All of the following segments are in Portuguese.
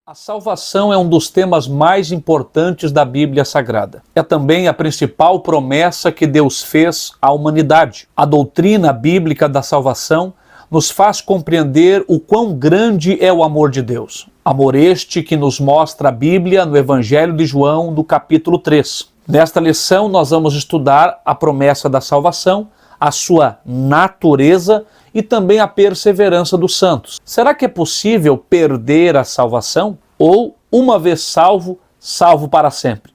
A salvação é um dos temas mais importantes da Bíblia Sagrada. É também a principal promessa que Deus fez à humanidade. A doutrina bíblica da salvação nos faz compreender o quão grande é o amor de Deus. Amor este que nos mostra a Bíblia no Evangelho de João, no capítulo 3. Nesta lição nós vamos estudar a promessa da salvação, a sua natureza e também a perseverança dos santos. Será que é possível perder a salvação? Ou, uma vez salvo, salvo para sempre?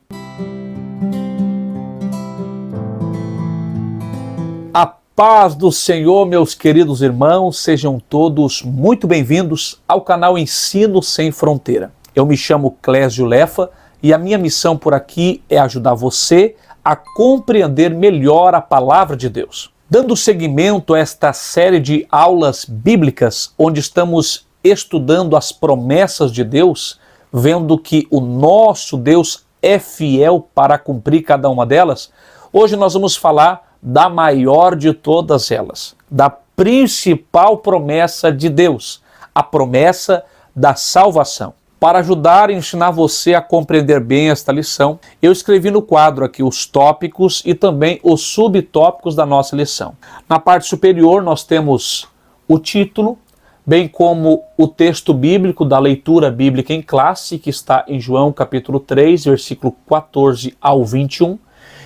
A paz do Senhor, meus queridos irmãos, sejam todos muito bem-vindos ao canal Ensino Sem Fronteira. Eu me chamo Clésio Lefa e a minha missão por aqui é ajudar você a compreender melhor a palavra de Deus. Dando seguimento a esta série de aulas bíblicas, onde estamos estudando as promessas de Deus, vendo que o nosso Deus é fiel para cumprir cada uma delas, hoje nós vamos falar da maior de todas elas, da principal promessa de Deus, a promessa da salvação. Para ajudar e ensinar você a compreender bem esta lição, eu escrevi no quadro aqui os tópicos e também os subtópicos da nossa lição. Na parte superior nós temos o título, bem como o texto bíblico da leitura bíblica em classe, que está em João capítulo 3, versículo 14 ao 21,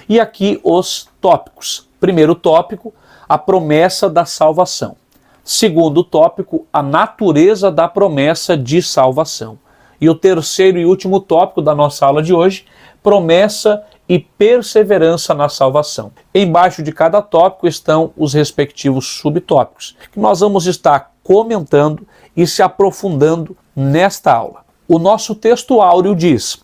e aqui os tópicos. Primeiro tópico, a promessa da salvação. Segundo tópico, a natureza da promessa de salvação. E o terceiro e último tópico da nossa aula de hoje, promessa e perseverança na salvação. Embaixo de cada tópico estão os respectivos subtópicos, que nós vamos estar comentando e se aprofundando nesta aula. O nosso texto áureo diz: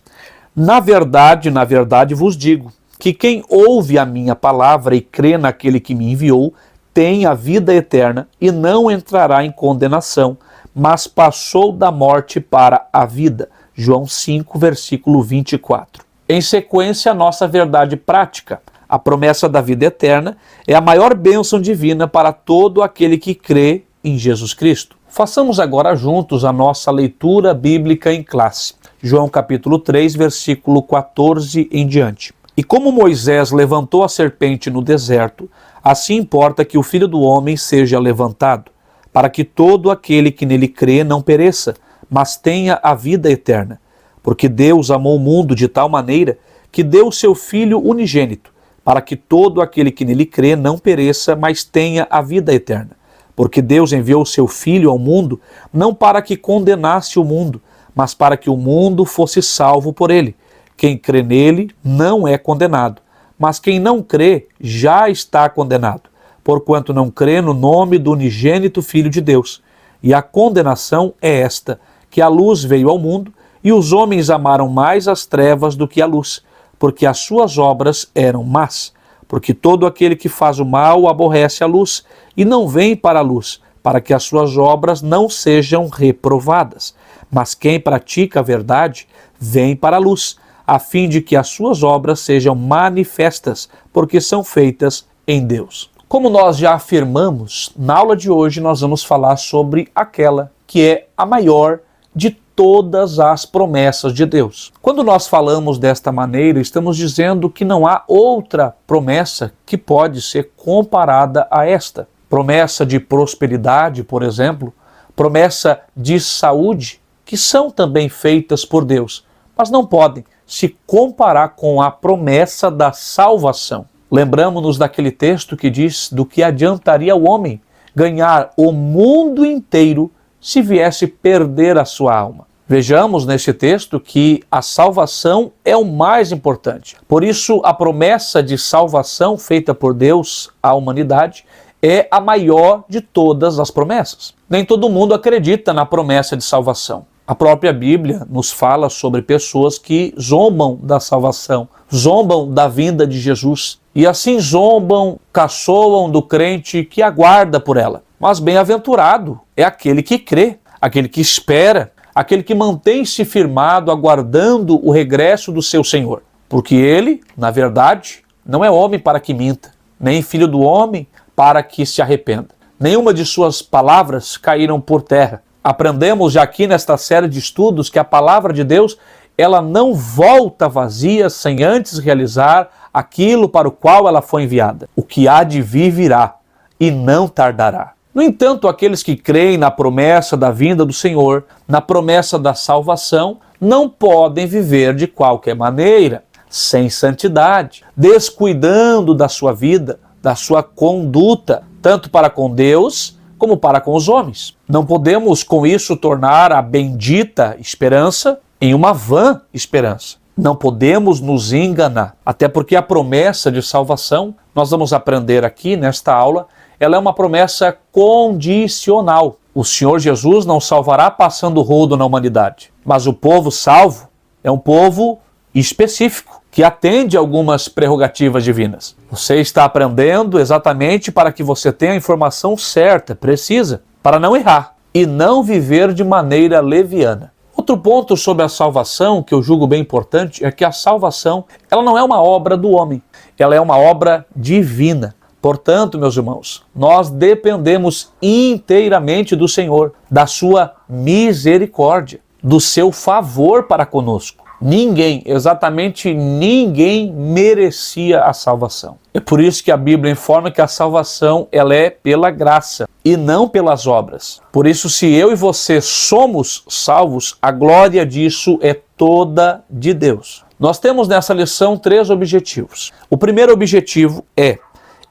na verdade vos digo, que quem ouve a minha palavra e crê naquele que me enviou, tem a vida eterna e não entrará em condenação, mas passou da morte para a vida. João 5, versículo 24. Em sequência, a nossa verdade prática. A promessa da vida eterna é a maior bênção divina para todo aquele que crê em Jesus Cristo. Façamos agora juntos a nossa leitura bíblica em classe. João capítulo 3, versículo 14 em diante. E como Moisés levantou a serpente no deserto, assim importa que o Filho do Homem seja levantado, para que todo aquele que nele crê não pereça, mas tenha a vida eterna. Porque Deus amou o mundo de tal maneira que deu o seu Filho unigênito, para que todo aquele que nele crê não pereça, mas tenha a vida eterna. Porque Deus enviou o seu Filho ao mundo, não para que condenasse o mundo, mas para que o mundo fosse salvo por ele. Quem crê nele não é condenado, mas quem não crê já está condenado, porquanto não crê no nome do unigênito Filho de Deus. E a condenação é esta, que a luz veio ao mundo, e os homens amaram mais as trevas do que a luz, porque as suas obras eram más. Porque todo aquele que faz o mal aborrece a luz, e não vem para a luz, para que as suas obras não sejam reprovadas. Mas quem pratica a verdade, vem para a luz, a fim de que as suas obras sejam manifestas, porque são feitas em Deus. Como nós já afirmamos, na aula de hoje nós vamos falar sobre aquela que é a maior de todas as promessas de Deus. Quando nós falamos desta maneira, estamos dizendo que não há outra promessa que pode ser comparada a esta. Promessa de prosperidade, por exemplo, promessa de saúde, que são também feitas por Deus, mas não podem se comparar com a promessa da salvação. Lembramos-nos daquele texto que diz do que adiantaria o homem ganhar o mundo inteiro se viesse perder a sua alma. Vejamos nesse texto que a salvação é o mais importante. Por isso, a promessa de salvação feita por Deus à humanidade é a maior de todas as promessas. Nem todo mundo acredita na promessa de salvação. A própria Bíblia nos fala sobre pessoas que zombam da salvação, zombam da vinda de Jesus, e assim zombam, caçoam do crente que aguarda por ela. Mas bem-aventurado é aquele que crê, aquele que espera, aquele que mantém-se firmado, aguardando o regresso do seu Senhor. Porque ele, na verdade, não é homem para que minta, nem filho do homem para que se arrependa. Nenhuma de suas palavras caíram por terra. Aprendemos já aqui nesta série de estudos que a palavra de Deus, ela não volta vazia sem antes realizar aquilo para o qual ela foi enviada. O que há de vir virá e não tardará. No entanto, aqueles que creem na promessa da vinda do Senhor, na promessa da salvação, não podem viver de qualquer maneira, sem santidade, descuidando da sua vida, da sua conduta, tanto para com Deus como para com os homens. Não podemos com isso tornar a bendita esperança em uma vã esperança. Não podemos nos enganar, até porque a promessa de salvação, nós vamos aprender aqui nesta aula, ela é uma promessa condicional. O Senhor Jesus não salvará passando rodo na humanidade, mas o povo salvo é um povo específico, que atende a algumas prerrogativas divinas. Você está aprendendo exatamente para que você tenha a informação certa, precisa, para não errar e não viver de maneira leviana. Outro ponto sobre a salvação, que eu julgo bem importante, é que a salvação, ela não é uma obra do homem, ela é uma obra divina. Portanto, meus irmãos, nós dependemos inteiramente do Senhor, da sua misericórdia, do seu favor para conosco. Ninguém, exatamente ninguém, merecia a salvação. É por isso que a Bíblia informa que a salvação ela é pela graça e não pelas obras. Por isso, se eu e você somos salvos, a glória disso é toda de Deus. Nós temos nessa lição 3 objetivos. O primeiro objetivo é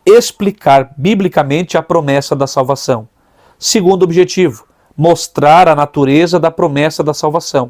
explicar biblicamente a promessa da salvação. Segundo objetivo, mostrar a natureza da promessa da salvação.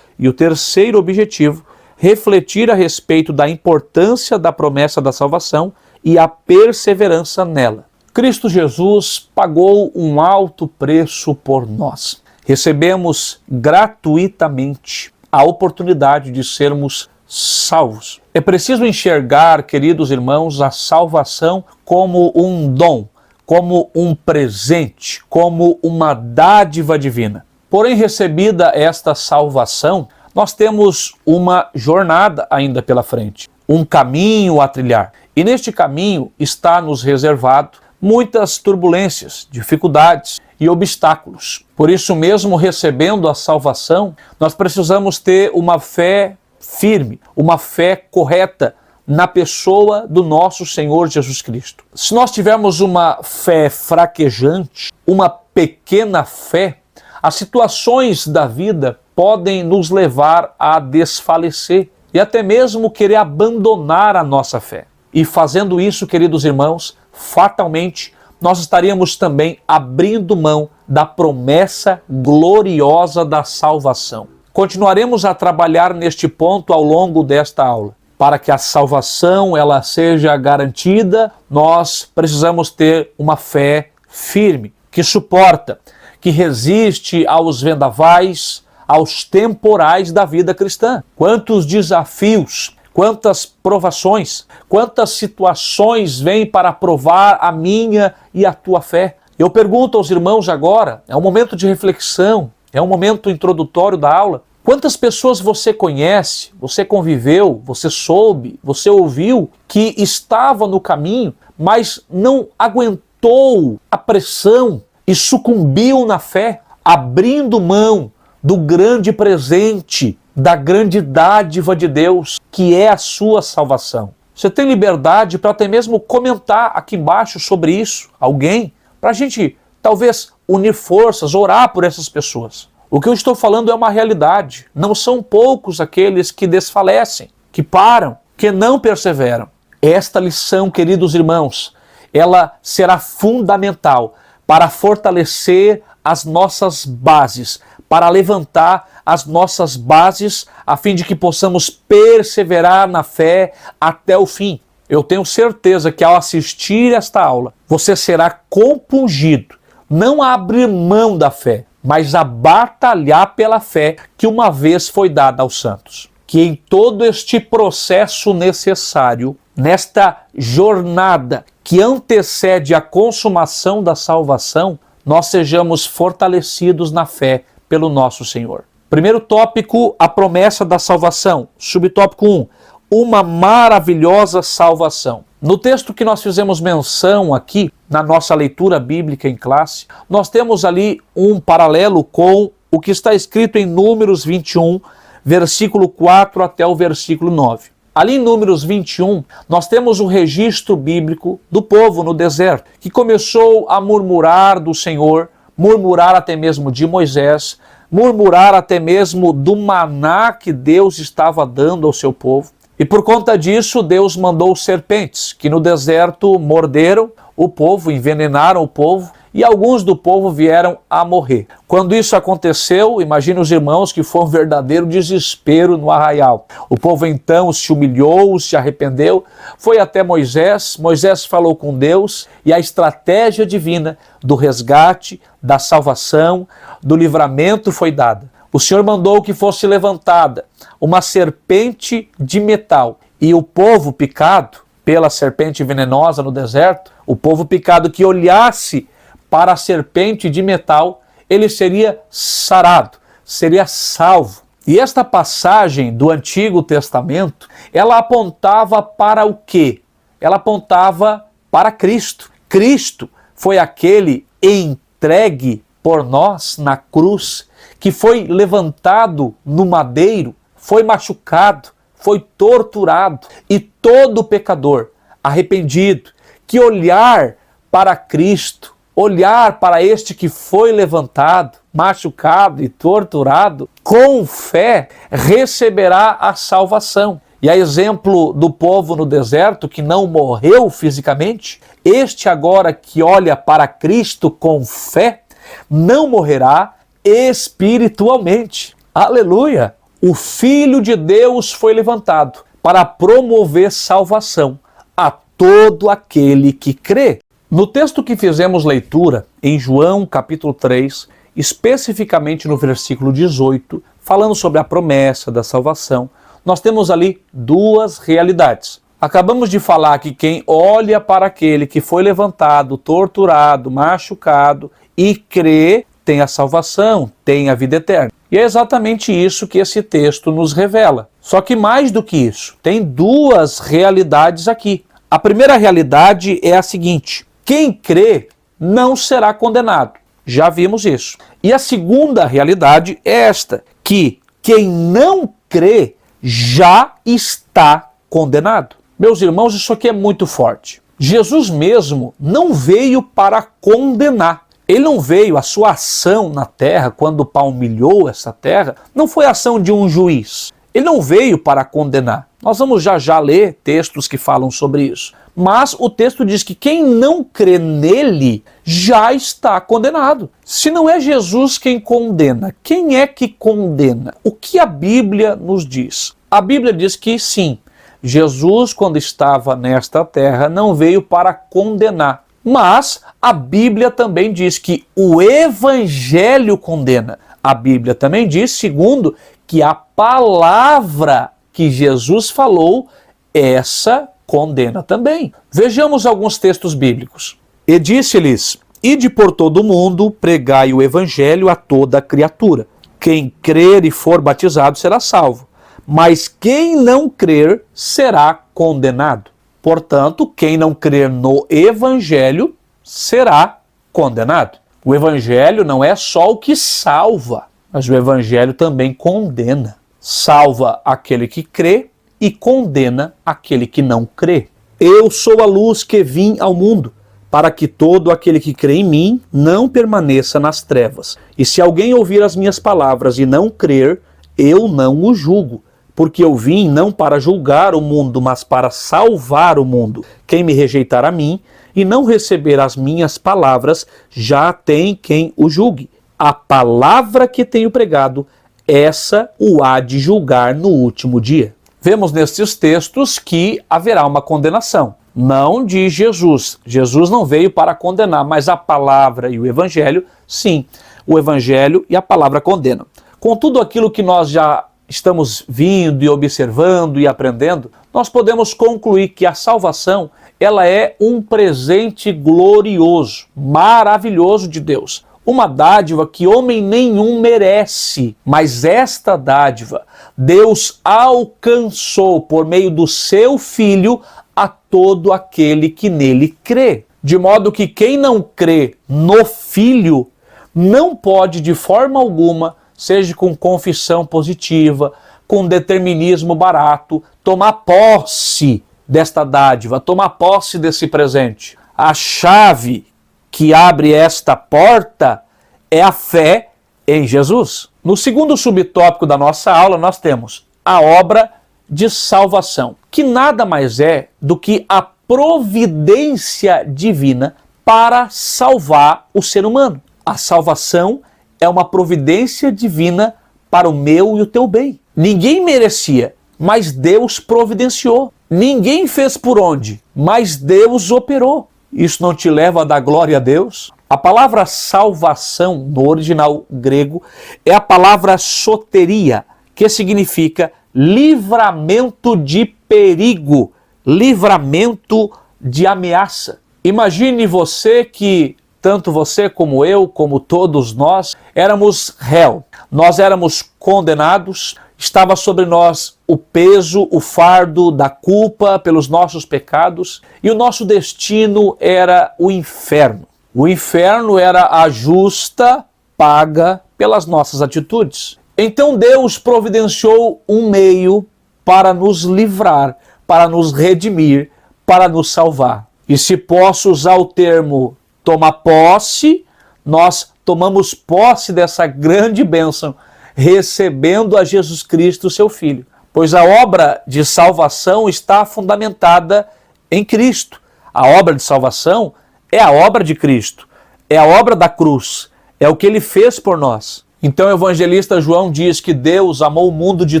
E o terceiro objetivo, refletir a respeito da importância da promessa da salvação e a perseverança nela. Cristo Jesus pagou um alto preço por nós. Recebemos gratuitamente a oportunidade de sermos salvos. É preciso enxergar, queridos irmãos, a salvação como um dom, como um presente, como uma dádiva divina. Porém, recebida esta salvação, nós temos uma jornada ainda pela frente, um caminho a trilhar. E neste caminho está nos reservado muitas turbulências, dificuldades e obstáculos. Por isso mesmo, recebendo a salvação, nós precisamos ter uma fé firme, uma fé correta na pessoa do nosso Senhor Jesus Cristo. Se nós tivermos uma fé fraquejante, uma pequena fé, as situações da vida podem nos levar a desfalecer e até mesmo querer abandonar a nossa fé. E fazendo isso, queridos irmãos, fatalmente nós estaríamos também abrindo mão da promessa gloriosa da salvação. Continuaremos a trabalhar neste ponto ao longo desta aula. Para que a salvação ela seja garantida, nós precisamos ter uma fé firme, que suporta, que resiste aos vendavais, aos temporais da vida cristã. Quantos desafios, quantas provações, quantas situações vêm para provar a minha e a tua fé. Eu pergunto aos irmãos agora, é um momento de reflexão, é um momento introdutório da aula. Quantas pessoas você conhece, você conviveu, você soube, você ouviu que estava no caminho, mas não aguentou a pressão e sucumbiu na fé, abrindo mão do grande presente, da grande dádiva de Deus, que é a sua salvação? Você tem liberdade para até mesmo comentar aqui embaixo sobre isso, alguém, para a gente talvez unir forças, orar por essas pessoas. O que eu estou falando é uma realidade. Não são poucos aqueles que desfalecem, que param, que não perseveram. Esta lição, queridos irmãos, ela será fundamental para fortalecer as nossas bases, para levantar as nossas bases, a fim de que possamos perseverar na fé até o fim. Eu tenho certeza que ao assistir esta aula, você será compungido, não a abrir mão da fé, mas a batalhar pela fé que uma vez foi dada aos santos. Que em todo este processo necessário, nesta jornada que antecede a consumação da salvação, nós sejamos fortalecidos na fé pelo nosso Senhor. Primeiro tópico, a promessa da salvação. Subtópico 1, uma maravilhosa salvação. No texto que nós fizemos menção aqui, na nossa leitura bíblica em classe, nós temos ali um paralelo com o que está escrito em Números 21, versículo 4 até o versículo 9. Ali em Números 21, nós temos o registro bíblico do povo no deserto, que começou a murmurar do Senhor, murmurar até mesmo de Moisés, murmurar até mesmo do maná que Deus estava dando ao seu povo. E por conta disso, Deus mandou serpentes, que no deserto morderam o povo, envenenaram o povo, e alguns do povo vieram a morrer. Quando isso aconteceu, imagine os irmãos que foi um verdadeiro desespero no arraial. O povo então se humilhou, se arrependeu, foi até Moisés, Moisés falou com Deus, e a estratégia divina do resgate, da salvação, do livramento foi dada. O Senhor mandou que fosse levantada uma serpente de metal, e o povo picado pela serpente venenosa no deserto, o povo picado que olhasse para a serpente de metal, ele seria sarado, seria salvo. E esta passagem do Antigo Testamento, ela apontava para o quê? Ela apontava para Cristo. Cristo foi aquele entregue por nós na cruz, que foi levantado no madeiro, foi machucado, foi torturado, e todo pecador arrependido que olhar para Cristo, olhar para este que foi levantado, machucado e torturado, com fé receberá a salvação. E a exemplo do povo no deserto que não morreu fisicamente, este agora que olha para Cristo com fé, não morrerá espiritualmente. Aleluia! O Filho de Deus foi levantado para promover salvação a todo aquele que crê. No texto que fizemos leitura, em João capítulo 3, especificamente no versículo 18, falando sobre a promessa da salvação, nós temos ali duas realidades. Acabamos de falar que quem olha para aquele que foi levantado, torturado, machucado e crê, tem a salvação, tem a vida eterna. E é exatamente isso que esse texto nos revela. Só que mais do que isso, tem duas realidades aqui. A primeira realidade é a seguinte: quem crê não será condenado. Já vimos isso. E a segunda realidade é esta, que quem não crê já está condenado. Meus irmãos, isso aqui é muito forte. Jesus mesmo não veio para condenar. Ele não veio, a sua ação na terra, quando palmilhou essa terra, não foi a ação de um juiz. Ele não veio para condenar. Nós vamos já ler textos que falam sobre isso. Mas o texto diz que quem não crê nele já está condenado. Se não é Jesus quem condena, quem é que condena? O que a Bíblia nos diz? A Bíblia diz que sim, Jesus, quando estava nesta terra, não veio para condenar. Mas a Bíblia também diz que o Evangelho condena. A Bíblia também diz, segundo, que a palavra que Jesus falou, essa condena também. Vejamos alguns textos bíblicos. E disse-lhes: ide por todo o mundo, pregai o Evangelho a toda criatura. Quem crer e for batizado será salvo, mas quem não crer será condenado. Portanto, quem não crer no Evangelho será condenado. O Evangelho não é só o que salva, mas o Evangelho também condena. Salva aquele que crê e condena aquele que não crê. Eu sou a luz que vim ao mundo, para que todo aquele que crê em mim não permaneça nas trevas. E se alguém ouvir as minhas palavras e não crer, eu não o julgo. Porque eu vim não para julgar o mundo, mas para salvar o mundo. Quem me rejeitar a mim e não receber as minhas palavras, já tem quem o julgue. A palavra que tenho pregado, essa o há de julgar no último dia. Vemos nestes textos que haverá uma condenação. Não de Jesus. Jesus não veio para condenar, mas a palavra e o Evangelho, sim. O Evangelho e a palavra condenam. Com tudo aquilo que nós já estamos vindo e observando e aprendendo, nós podemos concluir que a salvação, ela é um presente glorioso, maravilhoso de Deus. Uma dádiva que homem nenhum merece, mas esta dádiva Deus alcançou por meio do seu Filho a todo aquele que nele crê. De modo que quem não crê no Filho não pode de forma alguma, seja com confissão positiva, com determinismo barato, tomar posse desta dádiva, tomar posse desse presente. A chave que abre esta porta é a fé em Jesus. No segundo subtópico da nossa aula, nós temos a obra de salvação, que nada mais é do que a providência divina para salvar o ser humano. A salvação é uma providência divina para o meu e o teu bem. Ninguém merecia, mas Deus providenciou. Ninguém fez por onde, mas Deus operou. Isso não te leva a dar glória a Deus? A palavra salvação, no original grego, é a palavra soteria, que significa livramento de perigo, livramento de ameaça. Imagine você que, tanto você como eu, como todos nós, éramos réu. Nós éramos condenados, estava sobre nós o peso, o fardo da culpa pelos nossos pecados, e o nosso destino era o inferno. O inferno era a justa paga pelas nossas atitudes. Então Deus providenciou um meio para nos livrar, para nos redimir, para nos salvar. E se posso usar o termo tomar posse, nós tomamos posse dessa grande bênção, recebendo a Jesus Cristo, seu Filho. Pois a obra de salvação está fundamentada em Cristo. A obra de salvação é a obra de Cristo, é a obra da cruz, é o que ele fez por nós. Então o evangelista João diz que Deus amou o mundo de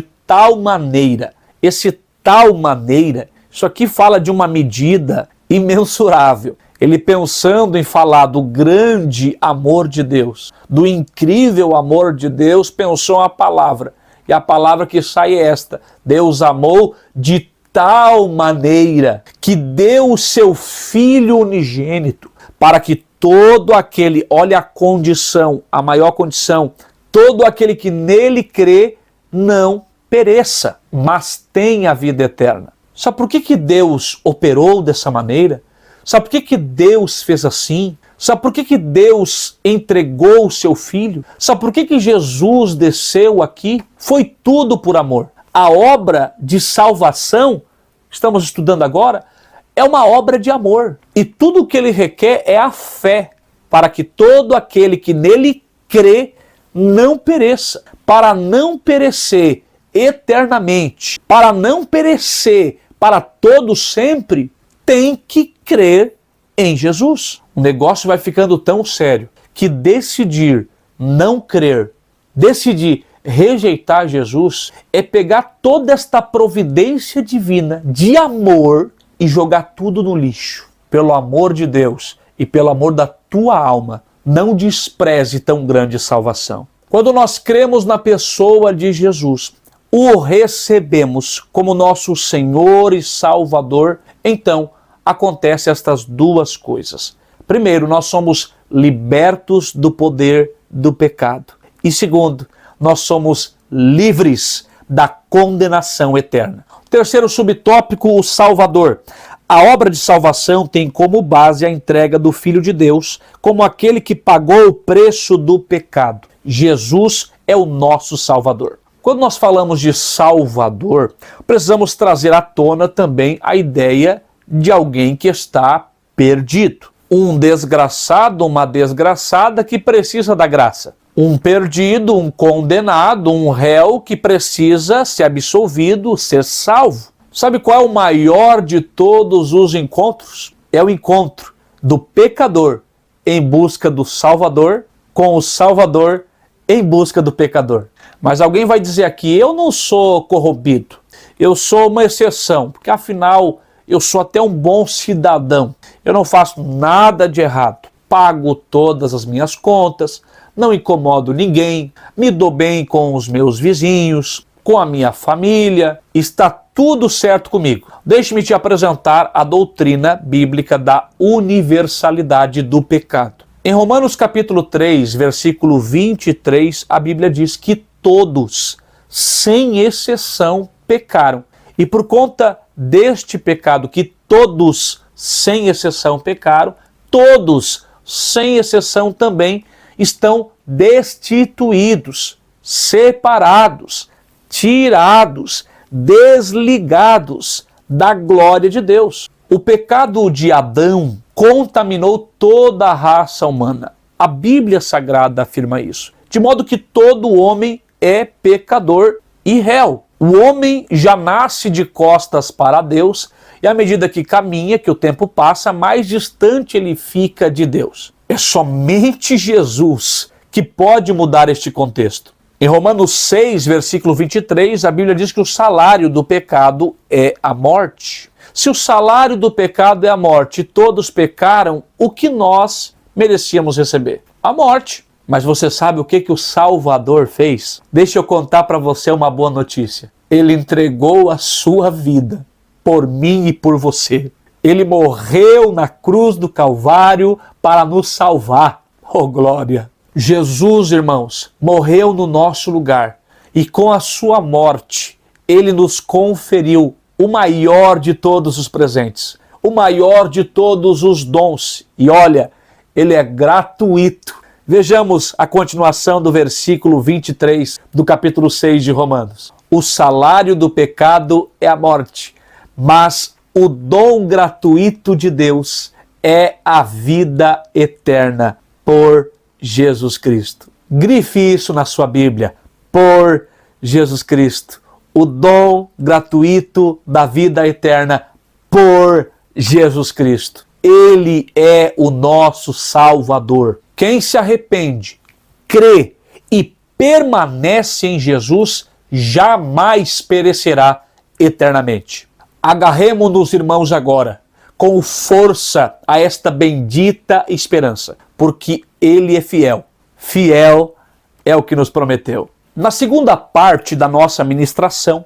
tal maneira. Esse tal maneira, isso aqui fala de uma medida imensurável. Ele, pensando em falar do grande amor de Deus, do incrível amor de Deus, pensou a palavra. E a palavra que sai é esta: Deus amou de tal maneira que deu o seu Filho unigênito, para que todo aquele, olha a condição, a maior condição, todo aquele que nele crê não pereça, mas tenha a vida eterna. Sabe por que Deus operou dessa maneira? Sabe por que Deus fez assim? Sabe por que Deus entregou o seu Filho? Sabe por que Jesus desceu aqui? Foi tudo por amor. A obra de salvação, estamos estudando agora, é uma obra de amor. E tudo o que ele requer é a fé, para que todo aquele que nele crê não pereça. Para não perecer eternamente, para não perecer para todo sempre, tem que crer em Jesus. O negócio vai ficando tão sério que decidir não crer, decidir rejeitar Jesus, é pegar toda esta providência divina de amor e jogar tudo no lixo. Pelo amor de Deus e pelo amor da tua alma, não despreze tão grande salvação. Quando nós cremos na pessoa de Jesus, o recebemos como nosso Senhor e Salvador, então acontecem estas duas coisas. Primeiro, nós somos libertos do poder do pecado. E segundo, nós somos livres da condenação eterna. Terceiro subtópico, o Salvador. A obra de salvação tem como base a entrega do Filho de Deus como aquele que pagou o preço do pecado. Jesus é o nosso Salvador. Quando nós falamos de Salvador, precisamos trazer à tona também a ideia de alguém que está perdido. Um desgraçado, uma desgraçada que precisa da graça. Um perdido, um condenado, um réu que precisa ser absolvido, ser salvo. Sabe qual é o maior de todos os encontros? É o encontro do pecador em busca do Salvador, com o Salvador em busca do pecador. Mas alguém vai dizer aqui, eu não sou corrompido, eu sou uma exceção, porque afinal eu sou até um bom cidadão, eu não faço nada de errado, pago todas as minhas contas, não incomodo ninguém, me dou bem com os meus vizinhos, com a minha família, está tudo certo comigo. Deixe-me te apresentar a doutrina bíblica da universalidade do pecado. Em Romanos capítulo 3, versículo 23, a Bíblia diz que todos, sem exceção, pecaram. E por conta deste pecado que todos, sem exceção, pecaram, todos, sem exceção, também estão destituídos, separados, tirados, desligados da glória de Deus. O pecado de Adão contaminou toda a raça humana. A Bíblia Sagrada afirma isso. De modo que todo homem é pecador e réu. O homem já nasce de costas para Deus e à medida que caminha, que o tempo passa, mais distante ele fica de Deus. É somente Jesus que pode mudar este contexto. Em Romanos 6, versículo 23, a Bíblia diz que o salário do pecado é a morte. Se o salário do pecado é a morte e todos pecaram, o que nós merecíamos receber? A morte. Mas você sabe o que o Salvador fez? Deixa eu contar para você uma boa notícia. Ele entregou a sua vida por mim e por você. Ele morreu na cruz do Calvário para nos salvar. Oh, glória! Jesus, irmãos, morreu no nosso lugar e com a sua morte, ele nos conferiu o maior de todos os presentes, o maior de todos os dons. E olha, ele é gratuito. Vejamos a continuação do versículo 23 do capítulo 6 de Romanos. O salário do pecado é a morte, mas o dom gratuito de Deus é a vida eterna por Jesus Cristo. Grife isso na sua Bíblia. Por Jesus Cristo. O dom gratuito da vida eterna por Jesus Cristo. Ele é o nosso Salvador. Quem se arrepende, crê e permanece em Jesus, jamais perecerá eternamente. Agarremo-nos, irmãos, agora, com força a esta bendita esperança, porque Ele é fiel. Fiel é o que nos prometeu. Na segunda parte da nossa ministração,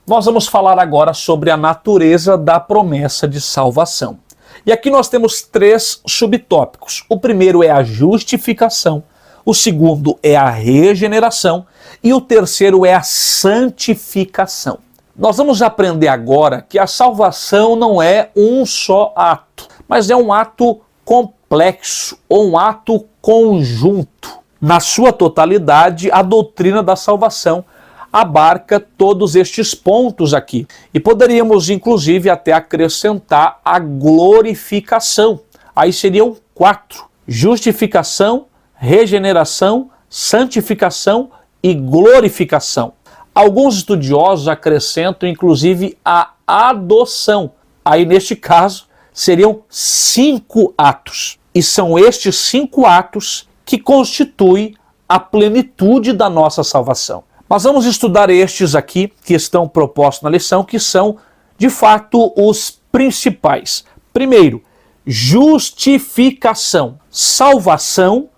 nós vamos falar agora sobre a natureza da promessa de salvação. E aqui nós temos 3 subtópicos. O primeiro é a justificação, o segundo é a regeneração e o terceiro é a santificação. Nós vamos aprender agora que a salvação não é um só ato, mas é um ato complexo ou um ato conjunto. Na sua totalidade, a doutrina da salvação abarca todos estes pontos aqui. E poderíamos, inclusive, até acrescentar a glorificação. Aí seriam 4. Justificação, regeneração, santificação e glorificação. Alguns estudiosos acrescentam, inclusive, a adoção. Aí, neste caso, seriam 5 atos. E são estes 5 atos que constituem a plenitude da nossa salvação. Mas vamos estudar estes aqui, que estão propostos na lição, que são, de fato, os principais. Primeiro, justificação. Salvação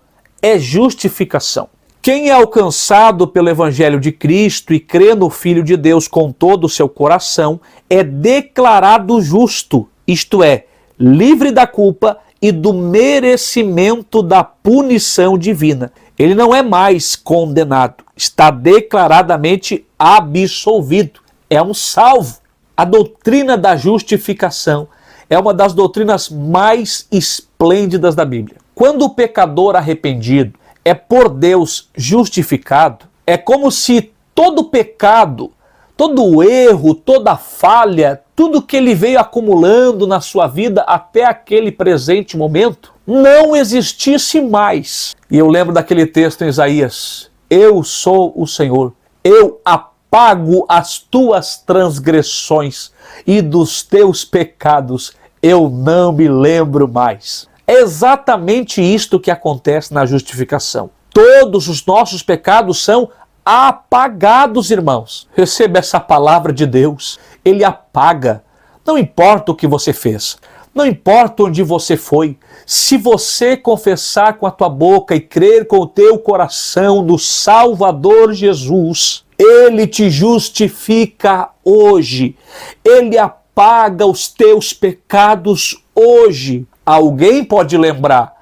é justificação. Quem é alcançado pelo Evangelho de Cristo e crê no Filho de Deus com todo o seu coração é declarado justo, isto é, livre da culpa e do merecimento da punição divina. Ele não é mais condenado, está declaradamente absolvido, é um salvo. A doutrina da justificação é uma das doutrinas mais esplêndidas da Bíblia. Quando o pecador arrependido é por Deus justificado, é como se todo pecado, todo erro, toda falha, tudo que ele veio acumulando na sua vida até aquele presente momento, não existisse mais. E eu lembro daquele texto em Isaías: eu sou o Senhor, eu apago as tuas transgressões e dos teus pecados eu não me lembro mais. É exatamente isto que acontece na justificação. Todos os nossos pecados são apagados, irmãos. Receba essa palavra de Deus. Ele apaga. Não importa o que você fez. Não importa onde você foi. Se você confessar com a tua boca e crer com o teu coração no Salvador Jesus, Ele te justifica hoje. Ele apaga os teus pecados hoje. Alguém pode lembrar,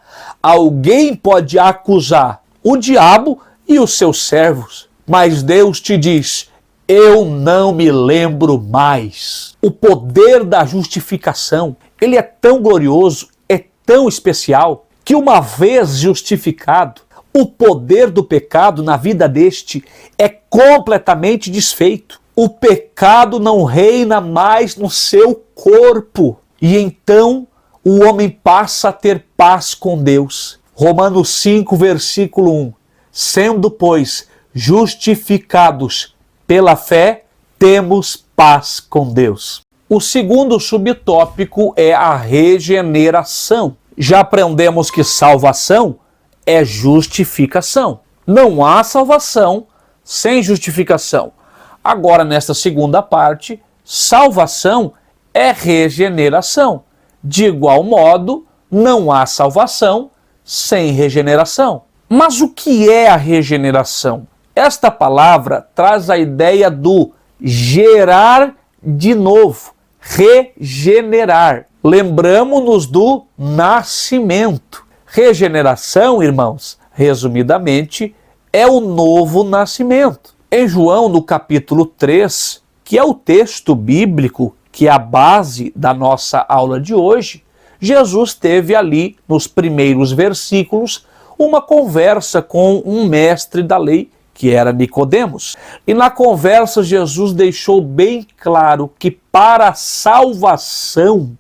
alguém pode acusar o diabo e os seus servos, mas Deus te diz: eu não me lembro mais. O poder da justificação, ele é tão glorioso, é tão especial, que uma vez justificado, o poder do pecado na vida deste é completamente desfeito. O pecado não reina mais no seu corpo. E então o homem passa a ter paz com Deus. Romanos 5, versículo 1. Sendo, pois, justificados pela fé, temos paz com Deus. O segundo subtópico é a regeneração. Já aprendemos que salvação é justificação. Não há salvação sem justificação. Agora, nesta segunda parte, salvação é regeneração. De igual modo, não há salvação sem regeneração. Mas o que é a regeneração? Esta palavra traz a ideia do gerar de novo, regenerar. Lembramos-nos do nascimento. Regeneração, irmãos, resumidamente, é o novo nascimento. Em João, no capítulo 3, que é o texto bíblico, que é a base da nossa aula de hoje, Jesus teve ali, nos primeiros versículos, uma conversa com um mestre da lei, que era Nicodemos. E na conversa Jesus deixou bem claro que para a salvação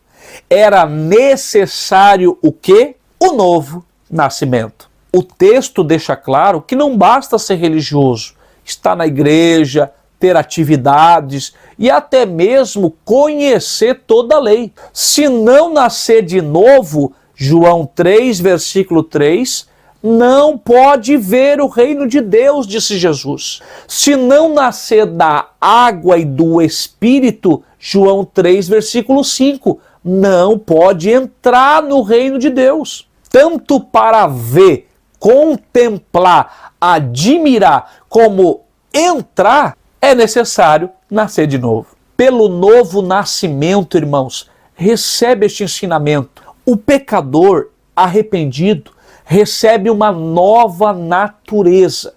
era necessário o quê? O novo nascimento. O texto deixa claro que não basta ser religioso, estar na igreja, ter atividades e até mesmo conhecer toda a lei. Se não nascer de novo, João 3, versículo 3, não pode ver o reino de Deus, disse Jesus. Se não nascer da água e do Espírito, João 3, versículo 5, não pode entrar no reino de Deus. Tanto para ver, contemplar, admirar, como entrar, é necessário nascer de novo. Pelo novo nascimento, irmãos, recebe este ensinamento. O pecador arrependido recebe uma nova natureza,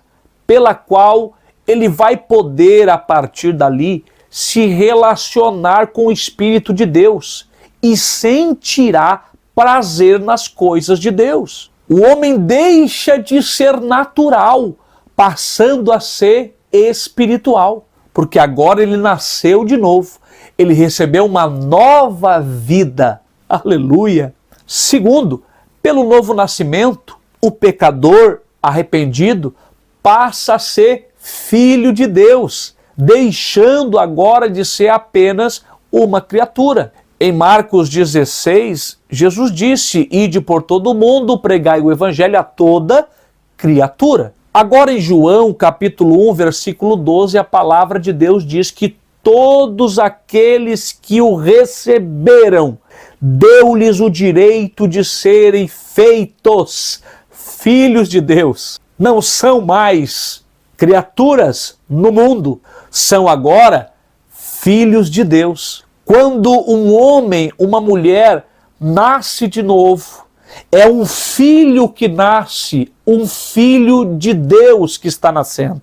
pela qual ele vai poder, a partir dali, se relacionar com o Espírito de Deus e sentirá prazer nas coisas de Deus. O homem deixa de ser natural, passando a ser espiritual, porque agora ele nasceu de novo, ele recebeu uma nova vida. Aleluia! Segundo, pelo novo nascimento, o pecador arrependido passa a ser filho de Deus, deixando agora de ser apenas uma criatura. Em Marcos 16, Jesus disse: ide por todo o mundo, pregai o evangelho a toda criatura. Agora em João, capítulo 1, versículo 12, a palavra de Deus diz que todos aqueles que o receberam, deu-lhes o direito de serem feitos filhos de Deus. Não são mais criaturas no mundo, são agora filhos de Deus. Quando um homem, uma mulher, nasce de novo, é um filho que nasce, um filho de Deus que está nascendo.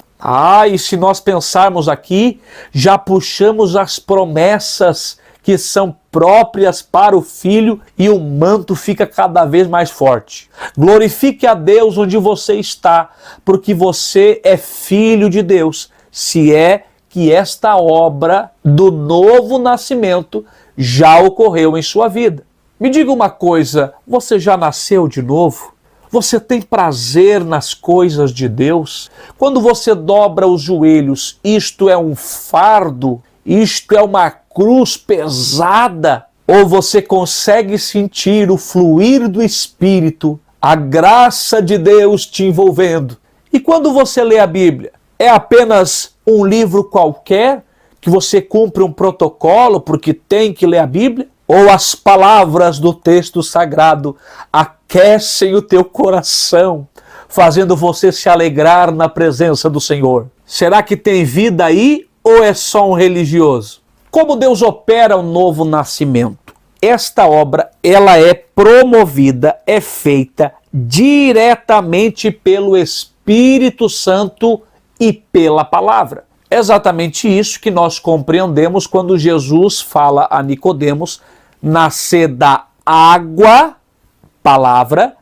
E se nós pensarmos aqui, já puxamos as promessas que são próprias para o filho e o manto fica cada vez mais forte. Glorifique a Deus onde você está, porque você é filho de Deus, se é que esta obra do novo nascimento já ocorreu em sua vida. Me diga uma coisa, você já nasceu de novo? Você tem prazer nas coisas de Deus? Quando você dobra os joelhos, isto é um fardo? Isto é uma cruz pesada? Ou você consegue sentir o fluir do Espírito, a graça de Deus te envolvendo? E quando você lê a Bíblia, é apenas um livro qualquer que você cumpre um protocolo porque tem que ler a Bíblia? Ou as palavras do texto sagrado aquecem o teu coração, fazendo você se alegrar na presença do Senhor? Será que tem vida aí ou é só um religioso? Como Deus opera o novo nascimento? Esta obra, ela é promovida, é feita diretamente pelo Espírito Santo e pela palavra. É exatamente isso que nós compreendemos quando Jesus fala a Nicodemos nascer da água, palavra,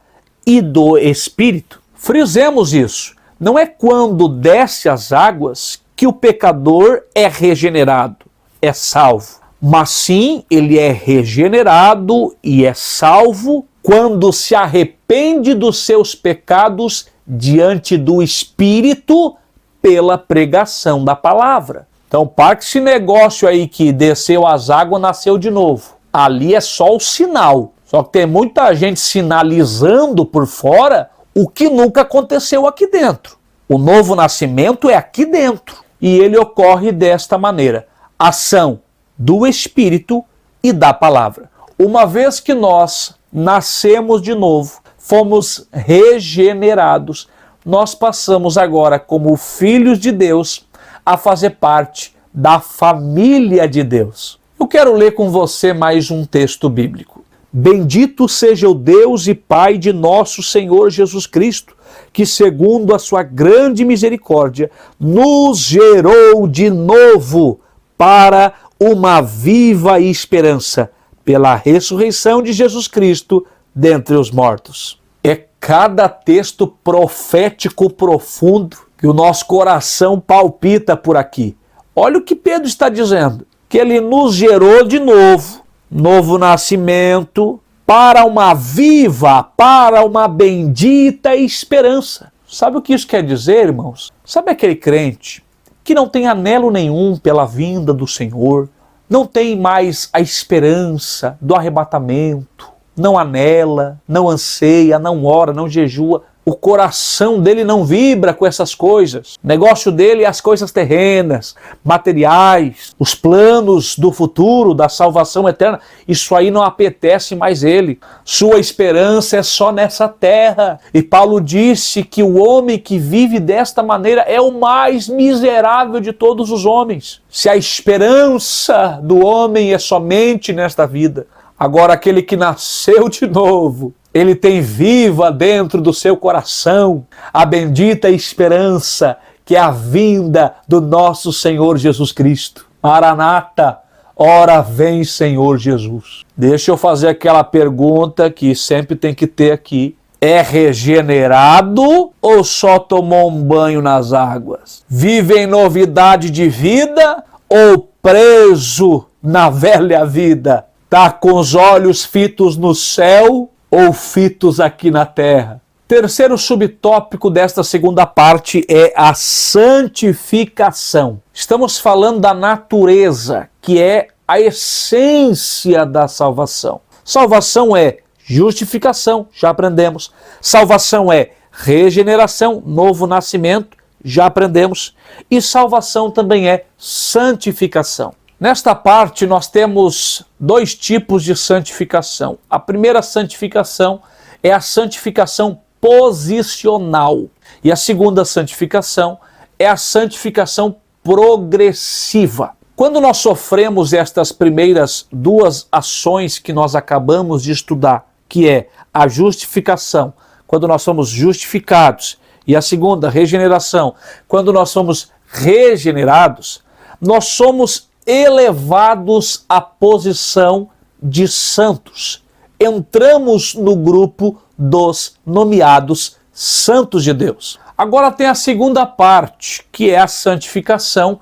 e do Espírito. Frisemos isso. Não é quando desce as águas que o pecador é regenerado, é salvo. Mas sim, ele é regenerado e é salvo quando se arrepende dos seus pecados diante do Espírito pela pregação da palavra. Então, para esse negócio aí que desceu as águas, nasceu de novo. Ali é só o sinal. Só que tem muita gente sinalizando por fora o que nunca aconteceu aqui dentro. O novo nascimento é aqui dentro. E ele ocorre desta maneira. Ação do Espírito e da palavra. Uma vez que nós nascemos de novo, fomos regenerados, nós passamos agora, como filhos de Deus, a fazer parte da família de Deus. Eu quero ler com você mais um texto bíblico. Bendito seja o Deus e Pai de nosso Senhor Jesus Cristo, que segundo a sua grande misericórdia, nos gerou de novo para uma viva esperança, pela ressurreição de Jesus Cristo dentre os mortos. É cada texto profético profundo que o nosso coração palpita por aqui. Olha o que Pedro está dizendo, que ele nos gerou de novo, novo nascimento, para uma viva, para uma bendita esperança. Sabe o que isso quer dizer, irmãos? Sabe aquele crente que não tem anelo nenhum pela vinda do Senhor, não tem mais a esperança do arrebatamento, não anela, não anseia, não ora, não jejua, o coração dele não vibra com essas coisas. O negócio dele é as coisas terrenas, materiais, os planos do futuro, da salvação eterna. Isso aí não apetece mais ele. Sua esperança é só nessa terra. E Paulo disse que o homem que vive desta maneira é o mais miserável de todos os homens. Se a esperança do homem é somente nesta vida, agora aquele que nasceu de novo, ele tem viva dentro do seu coração a bendita esperança que é a vinda do nosso Senhor Jesus Cristo. Maranata, ora vem Senhor Jesus. Deixa eu fazer aquela pergunta que sempre tem que ter aqui. É regenerado ou só tomou um banho nas águas? Vive em novidade de vida ou preso na velha vida? Está com os olhos fitos no céu ou fitos aqui na terra? Terceiro subtópico desta segunda parte é a santificação. Estamos falando da natureza, que é a essência da salvação. Salvação é justificação, já aprendemos. Salvação é regeneração, novo nascimento, já aprendemos. E salvação também é santificação. Nesta parte nós temos dois tipos de santificação. A primeira santificação é a santificação posicional. E a segunda santificação é a santificação progressiva. Quando nós sofremos estas primeiras duas ações que nós acabamos de estudar, que é a justificação, quando nós somos justificados, e a segunda, regeneração, quando nós somos regenerados, nós somos elevados à posição de santos. Entramos no grupo dos nomeados santos de Deus. Agora tem a segunda parte, que é a santificação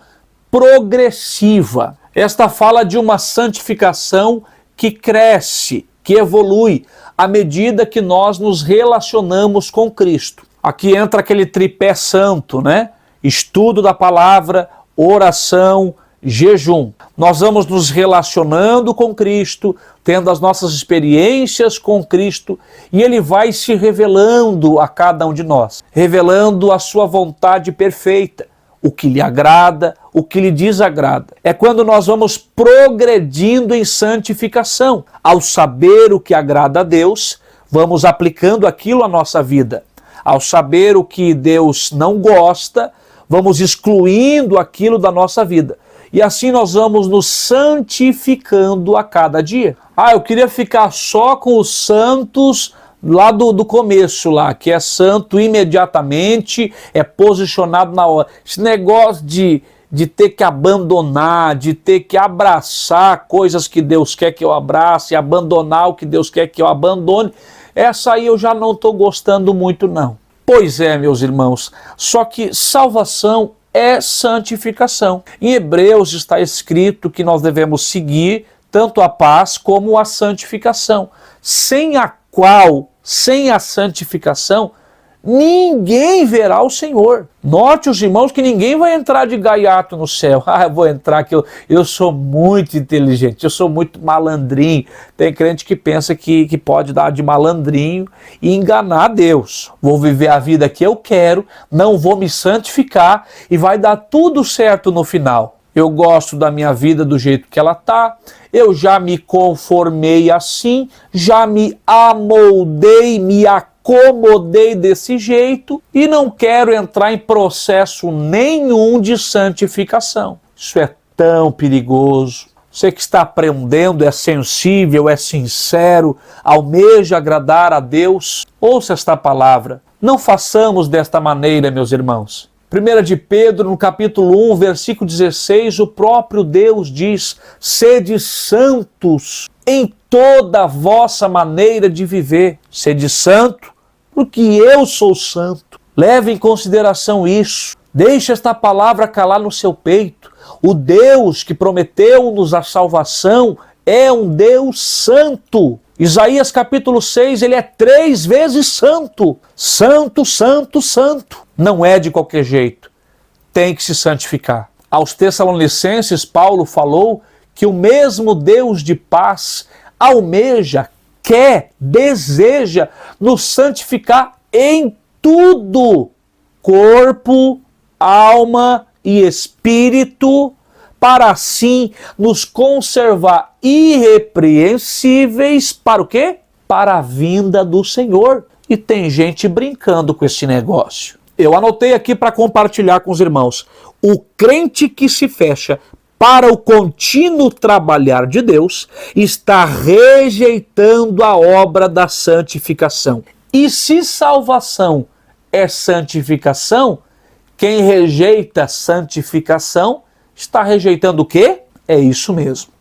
progressiva. Esta fala de uma santificação que cresce, que evolui à medida que nós nos relacionamos com Cristo. Aqui entra aquele tripé santo, né? Estudo da palavra, oração, jejum. Nós vamos nos relacionando com Cristo, tendo as nossas experiências com Cristo, e Ele vai se revelando a cada um de nós, revelando a sua vontade perfeita, o que lhe agrada, o que lhe desagrada. É quando nós vamos progredindo em santificação. Ao saber o que agrada a Deus, vamos aplicando aquilo à nossa vida. Ao saber o que Deus não gosta, vamos excluindo aquilo da nossa vida. E assim nós vamos nos santificando a cada dia. Eu queria ficar só com os santos lá do começo lá, que é santo imediatamente, é posicionado na hora. Esse negócio de de ter que abandonar, de ter que abraçar coisas que Deus quer que eu abrace, abandonar o que Deus quer que eu abandone, essa aí eu já não estou gostando muito não. Pois é, meus irmãos, só que salvação é santificação. Em Hebreus está escrito que nós devemos seguir tanto a paz como a santificação, sem a qual, sem a santificação, ninguém verá o Senhor. Note, os irmãos, que ninguém vai entrar de gaiato no céu. Eu vou entrar que eu sou muito inteligente, eu sou muito malandrinho. Tem crente que pensa que pode dar de malandrinho e enganar Deus. Vou viver a vida que eu quero, não vou me santificar e vai dar tudo certo no final. Eu gosto da minha vida do jeito que ela está, eu já me conformei assim, já me amoldei, me acomodei desse jeito e não quero entrar em processo nenhum de santificação. Isso é tão perigoso. Você que está aprendendo, é sensível, é sincero, almeja agradar a Deus, ouça esta palavra. Não façamos desta maneira, meus irmãos. 1 de Pedro, no capítulo 1, versículo 16, o próprio Deus diz: sede santos em toda a vossa maneira de viver. Sede santo, porque eu sou santo. Leve em consideração isso. Deixe esta palavra calar no seu peito. O Deus que prometeu-nos a salvação é um Deus santo. Isaías capítulo 6, ele é 3 vezes santo. Santo, santo, santo. Não é de qualquer jeito. Tem que se santificar. Aos Tessalonicenses, Paulo falou que o mesmo Deus de paz almeja, quer, deseja nos santificar em tudo. Corpo, alma e espírito, para assim nos conservar irrepreensíveis para o quê? Para a vinda do Senhor. E tem gente brincando com esse negócio. Eu anotei aqui para compartilhar com os irmãos. O crente que se fecha para o contínuo trabalhar de Deus está rejeitando a obra da santificação. E se salvação é santificação, quem rejeita santificação está rejeitando o quê? É isso mesmo.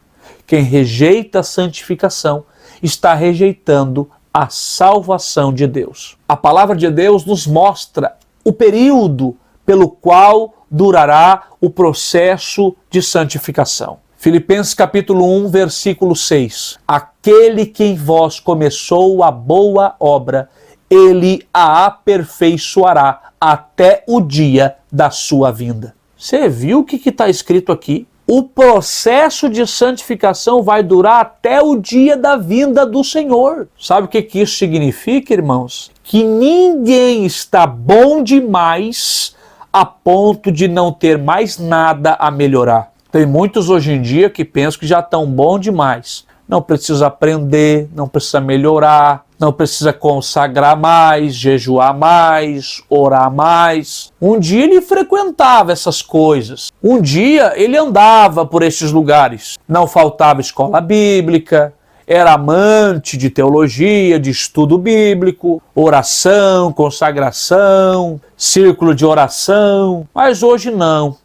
Quem rejeita a santificação está rejeitando a salvação de Deus. A palavra de Deus nos mostra o período pelo qual durará o processo de santificação. Filipenses capítulo 1, versículo 6. Aquele que em vós começou a boa obra, ele a aperfeiçoará até o dia da sua vinda. Você viu o que está escrito aqui? O processo de santificação vai durar até o dia da vinda do Senhor. Sabe o que isso significa, irmãos? Que ninguém está bom demais a ponto de não ter mais nada a melhorar. Tem muitos hoje em dia que pensam que já estão bom demais. Não precisa aprender, não precisa melhorar, não precisa consagrar mais, jejuar mais, orar mais. Um dia ele frequentava essas coisas. Um dia ele andava por esses lugares. Não faltava escola bíblica, era amante de teologia, de estudo bíblico, oração, consagração, círculo de oração. Mas hoje não.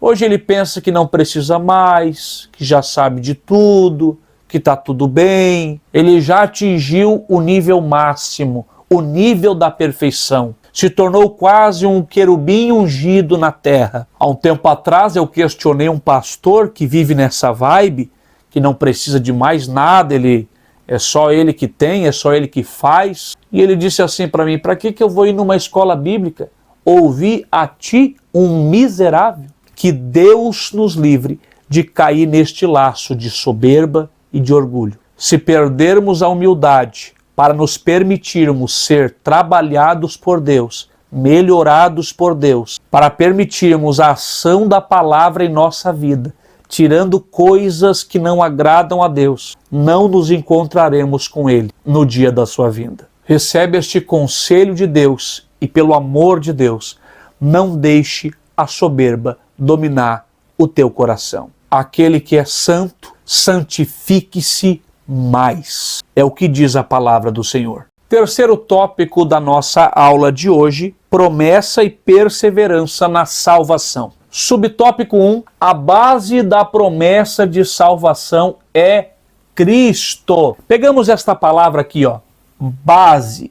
Hoje ele pensa que não precisa mais, que já sabe de tudo, que está tudo bem. Ele já atingiu o nível máximo, o nível da perfeição. Se tornou quase um querubim ungido na terra. Há um tempo atrás eu questionei um pastor que vive nessa vibe, que não precisa de mais nada, é só ele que tem, é só ele que faz. E ele disse assim para mim: para que eu vou ir numa escola bíblica? Ouvir a ti, um miserável? Que Deus nos livre de cair neste laço de soberba e de orgulho. Se perdermos a humildade para nos permitirmos ser trabalhados por Deus, melhorados por Deus, para permitirmos a ação da palavra em nossa vida, tirando coisas que não agradam a Deus, não nos encontraremos com Ele no dia da sua vinda. Recebe este conselho de Deus e, pelo amor de Deus, não deixe a soberba dominar o teu coração. Aquele que é santo, santifique-se mais. É o que diz a palavra do Senhor. Terceiro tópico da nossa aula de hoje: promessa e perseverança na salvação. Subtópico 1, a base da promessa de salvação é Cristo. Pegamos esta palavra aqui, ó, base.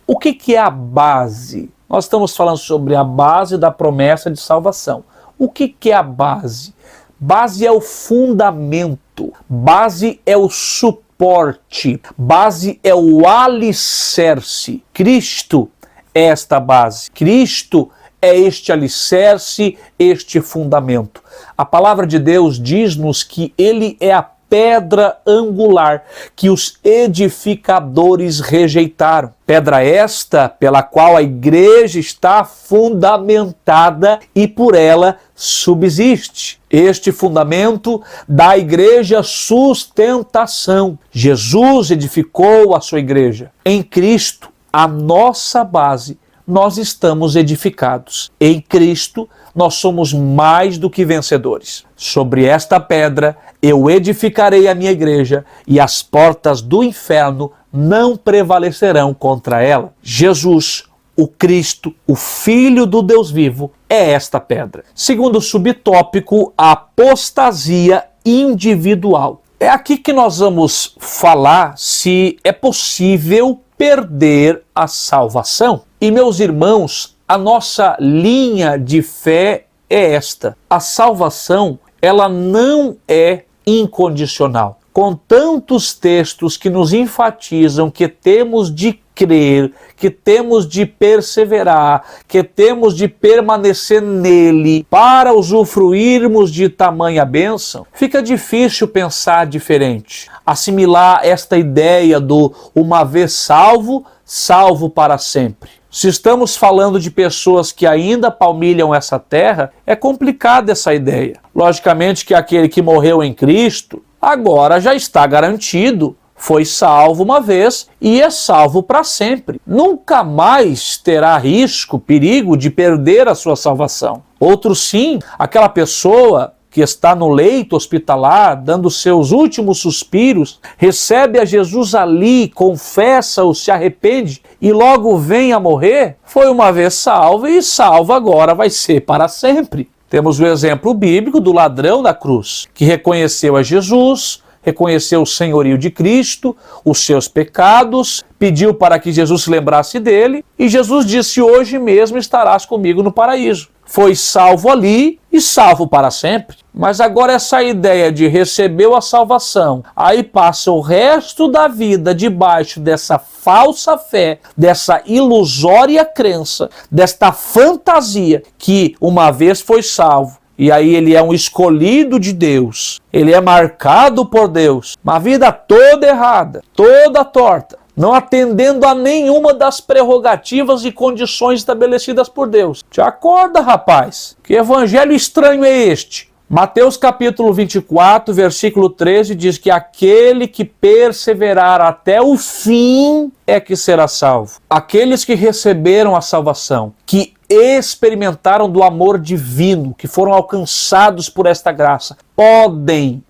O que é a base? Nós estamos falando sobre a base da promessa de salvação. O que é a base? Base é o fundamento, base é o suporte, base é o alicerce. Cristo é esta base, Cristo é este alicerce, este fundamento. A palavra de Deus diz-nos que Ele é a pedra angular que os edificadores rejeitaram. Pedra esta pela qual a igreja está fundamentada e por ela subsiste. Este fundamento dá à igreja sustentação. Jesus edificou a sua igreja. Em Cristo, a nossa base, nós estamos edificados. Em Cristo, nós somos mais do que vencedores. Sobre esta pedra eu edificarei a minha igreja e as portas do inferno não prevalecerão contra ela. Jesus, o Cristo, o Filho do Deus vivo, é esta pedra. Segundo subtópico, a apostasia individual. É aqui que nós vamos falar se é possível perder a salvação. E meus irmãos, a nossa linha de fé é esta. A salvação, ela não é incondicional. Com tantos textos que nos enfatizam que temos de crer, que temos de perseverar, que temos de permanecer nele para usufruirmos de tamanha bênção, fica difícil pensar diferente. Assimilar esta ideia do uma vez salvo, salvo para sempre. Se estamos falando de pessoas que ainda palmilham essa terra, é complicada essa ideia. Logicamente que aquele que morreu em Cristo, agora já está garantido, foi salvo uma vez e é salvo para sempre. Nunca mais terá risco, perigo de perder a sua salvação. Outro sim, aquela pessoa que está no leito hospitalar, dando seus últimos suspiros, recebe a Jesus ali, confessa-o, se arrepende e logo vem a morrer, foi uma vez salvo e salvo agora vai ser para sempre. Temos o exemplo bíblico do ladrão da cruz, que reconheceu a Jesus, reconheceu o senhorio de Cristo, os seus pecados, pediu para que Jesus se lembrasse dele e Jesus disse: hoje mesmo estarás comigo no paraíso. Foi salvo ali e salvo para sempre. Mas agora essa ideia de recebeu a salvação, aí passa o resto da vida debaixo dessa falsa fé, dessa ilusória crença, desta fantasia que uma vez foi salvo, e aí ele é um escolhido de Deus, ele é marcado por Deus, uma vida toda errada, toda torta, não atendendo a nenhuma das prerrogativas e condições estabelecidas por Deus. Te acorda, rapaz, que evangelho estranho é este? Mateus capítulo 24, versículo 13 diz que aquele que perseverar até o fim é que será salvo. Aqueles que receberam a salvação, que experimentaram do amor divino, que foram alcançados por esta graça, podem,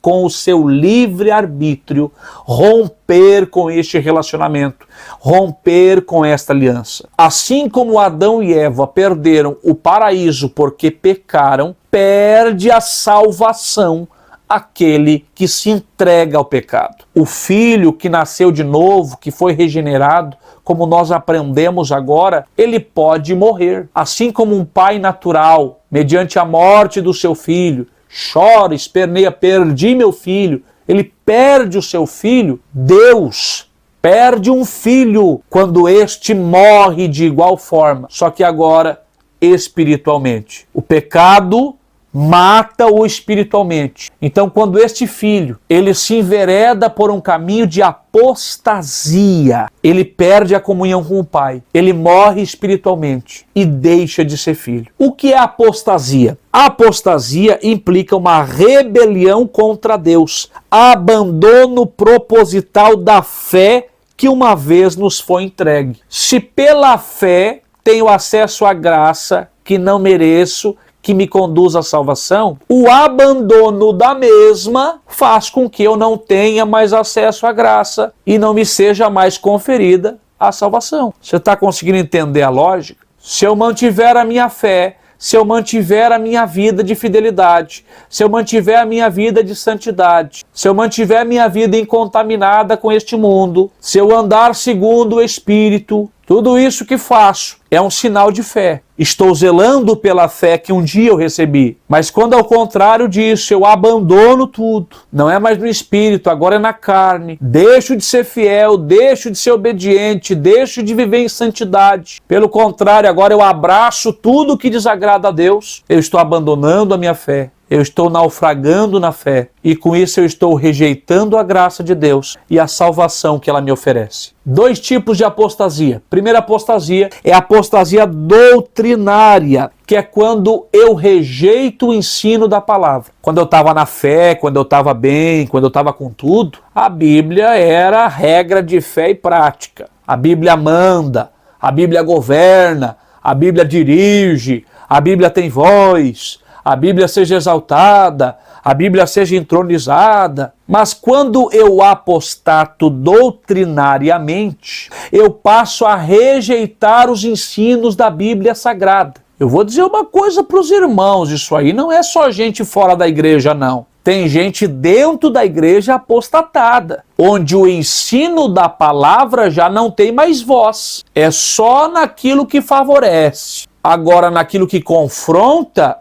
com o seu livre-arbítrio, romper com este relacionamento, romper com esta aliança. Assim como Adão e Eva perderam o paraíso porque pecaram, perde a salvação aquele que se entrega ao pecado. O filho que nasceu de novo, que foi regenerado, como nós aprendemos agora, ele pode morrer. Assim como um pai natural, mediante a morte do seu filho, chora, esperneia, perdi meu filho, ele perde o seu filho. Deus perde um filho quando este morre de igual forma, só que agora espiritualmente. O pecado mata-o espiritualmente. Então, quando este filho, ele se envereda por um caminho de apostasia, ele perde a comunhão com o pai, ele morre espiritualmente e deixa de ser filho. O que é apostasia? A apostasia implica uma rebelião contra Deus, abandono proposital da fé que uma vez nos foi entregue. Se pela fé tenho acesso à graça que não mereço, que me conduz à salvação, o abandono da mesma faz com que eu não tenha mais acesso à graça e não me seja mais conferida a salvação. Você está conseguindo entender a lógica? Se eu mantiver a minha fé, se eu mantiver a minha vida de fidelidade, se eu mantiver a minha vida de santidade, se eu mantiver a minha vida incontaminada com este mundo, se eu andar segundo o Espírito, tudo isso que faço é um sinal de fé. Estou zelando pela fé que um dia eu recebi. Mas quando ao contrário disso, eu abandono tudo. Não é mais no Espírito, agora é na carne. Deixo de ser fiel, deixo de ser obediente, deixo de viver em santidade. Pelo contrário, agora eu abraço tudo que desagrada a Deus. Eu estou abandonando a minha fé. Eu estou naufragando na fé e com isso eu estou rejeitando a graça de Deus e a salvação que ela me oferece. 2 tipos de apostasia. Primeira apostasia é a apostasia doutrinária, que é quando eu rejeito o ensino da palavra. Quando eu estava na fé, quando eu estava bem, quando eu estava com tudo, a Bíblia era regra de fé e prática. A Bíblia manda, a Bíblia governa, a Bíblia dirige, a Bíblia tem voz, a Bíblia seja exaltada, a Bíblia seja entronizada. Mas quando eu apostato doutrinariamente, eu passo a rejeitar os ensinos da Bíblia Sagrada. Eu vou dizer uma coisa para os irmãos, isso aí não é só gente fora da igreja, não. Tem gente dentro da igreja apostatada, onde o ensino da palavra já não tem mais voz. É só naquilo que favorece. Agora, naquilo que confronta,